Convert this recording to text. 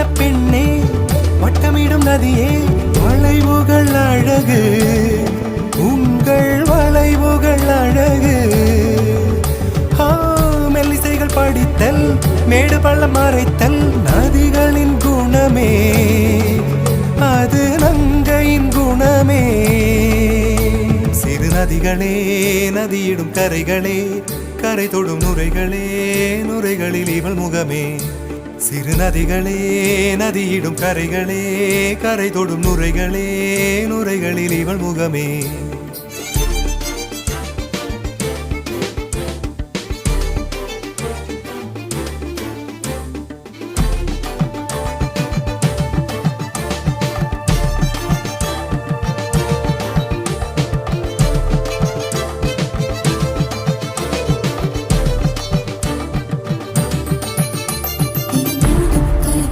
வண்ண பெண்ணே வட்டமிடும் நதியே வளைவுகள் அழகு உங்கள் வளைவுகள் அழகு மெல்லிசைகள் படித்தல் மேடு பள்ளம் மறைத்தல் நதிகளின் குணமே அது நங்கையின் குணமே சிறு நதிகளே நதியிடும் கரைகளே கரை தொடும் நுரைகளே நுரைகளில் இவள் முகமே சிறு நதிகளே நதியிடும் கரைகளே கரை தொடும் நுரைகளே நுரைகளில் இவள் முகமே